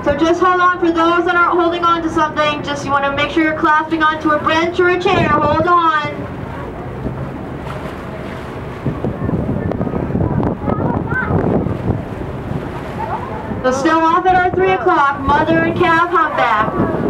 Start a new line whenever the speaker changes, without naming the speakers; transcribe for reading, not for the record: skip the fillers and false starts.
So just hold on. For those that aren't holding on to something, just you want to make sure you're clasping onto a bench or a chair. Hold on. So still off at our 3 o'clock, mother and calf humpback.